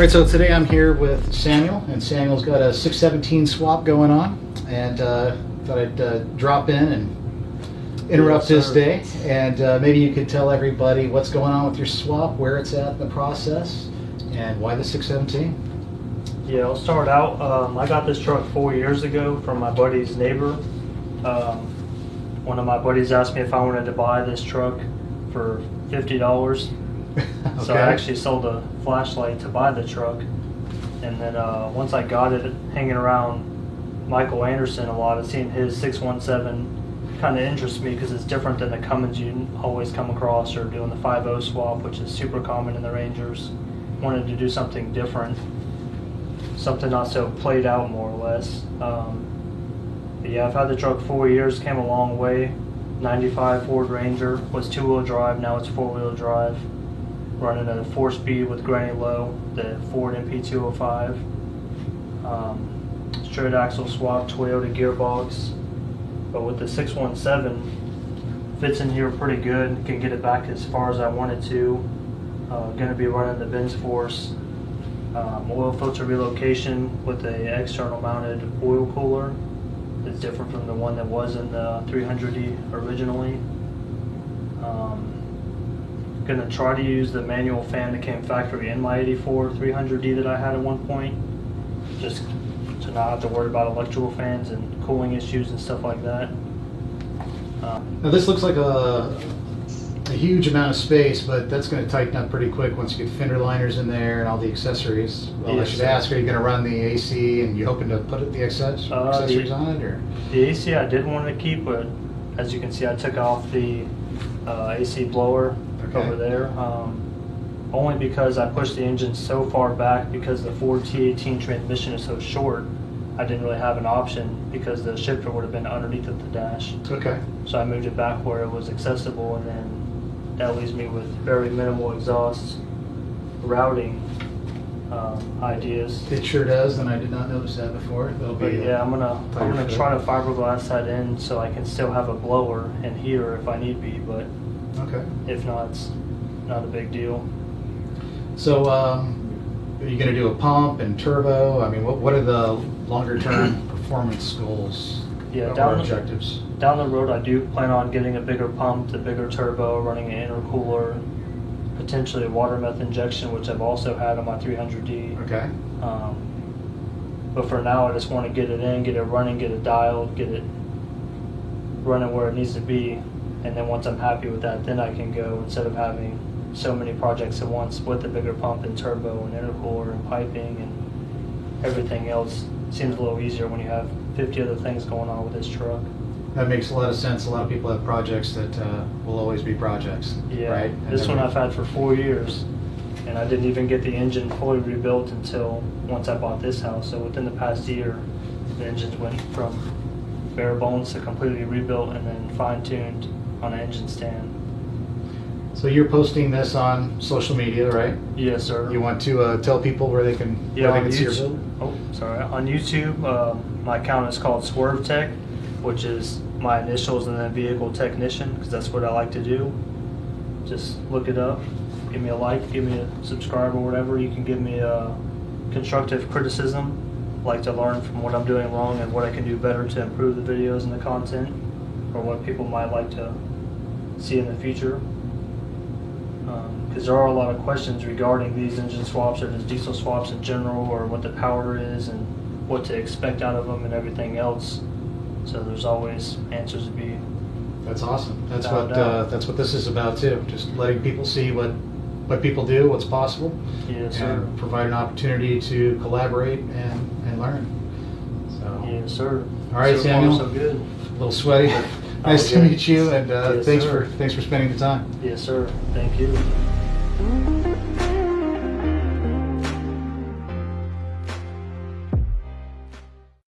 All right, so today I'm here with Samuel, and Samuel's got a 617 swap going on, and thought I'd drop in and interrupt his day, and maybe you could tell everybody what's going on with your swap, where it's at in the process, and why the 617. Yeah, I'll start out. I got this truck 4 years ago from my buddy's neighbor. One of my buddies asked me if I wanted to buy this truck for $50. Okay. So I actually sold a flashlight to buy the truck, and then once I got it, hanging around Michael Anderson a lot, I've seen his 617 kind of interests me because it's different than the Cummins you always come across, or doing the 5.0 swap, which is super common in the Rangers. Wanted to do something different, something not so played out, more or less. But yeah, I've had the truck 4 years, came a long way. 95 Ford Ranger, was 2-wheel drive, now it's 4-wheel drive. Running at a 4-speed with granny low, the Ford MP205. Straight axle swap, Toyota gearbox. But with the 617, fits in here pretty good, can get it back as far as I wanted to. Gonna be running the Benz Force oil filter relocation with a external mounted oil cooler. It's different from the one that was in the 300D originally. Gonna try to use the manual fan that came factory in my 84 300D that I had at one point, just to not have to worry about electrical fans and cooling issues and stuff like that. Now this looks like a huge amount of space, but that's going to tighten up pretty quick once you get fender liners in there and all the accessories. Well, yes, I should ask, are you going to run the AC, and you hoping to put the accessories on it? Or? The AC I did want to keep, but as you can see, I took off the AC blower over there, only because I pushed the engine so far back because the Ford T18 transmission is so short. I didn't really have an option because the shifter would have been underneath of the dash. Okay. So I moved it back where it was accessible, and then that leaves me with very minimal exhaust routing ideas. It sure does, and I did not notice that before. That'll be. But yeah, I'm gonna try to fiberglass that in so I can still have a blower and heater if I need be, but okay. If not, it's not a big deal. So, are you going to do a pump and turbo? I mean, what are the longer term performance goals? Yeah, or objectives? Down the road, I do plan on getting a bigger pump, the bigger turbo, running an intercooler, potentially a water meth injection, which I've also had on my 300D. Okay. But for now, I just want to get it in, get it running, get it dialed, get it running where it needs to be. And then once I'm happy with that, then I can go, instead of having so many projects at once with the bigger pump and turbo and intercooler and piping and everything else. Seems a little easier when you have 50 other things going on with this truck. That makes a lot of sense. A lot of people have projects that will always be projects. Yeah, right? And this one I've had for 4 years, and I didn't even get the engine fully rebuilt until once I bought this house. So within the past year, the engines went from bare bones to completely rebuilt and then fine-tuned on an engine stand. So you're posting this on social media, right? Yes, sir. You want to tell people where they can, Yeah, where they on can see your YouTube. build? Oh, sorry. On YouTube, my account is called SWRVTech, which is my initials and then vehicle technician, because that's what I like to do. Just look it up, give me a like, give me a subscribe or whatever. You can give me a constructive criticism. I like to learn from what I'm doing wrong and what I can do better to improve the videos and the content, or what people might like to see in the future. Because there are a lot of questions regarding these engine swaps or just diesel swaps in general, or what the power is and what to expect out of them and everything else. So there's always answers to be. That's awesome. That's found out. That's what this is about too. Just letting people see what people do, what's possible, Yes, sir. and provide an opportunity to collaborate and learn. So. Yes, sir. All right, so Samuel. Far, so good. A little sweaty, but nice to meet you, and Yes, thanks sir. for spending the time. Yes, sir. Thank you.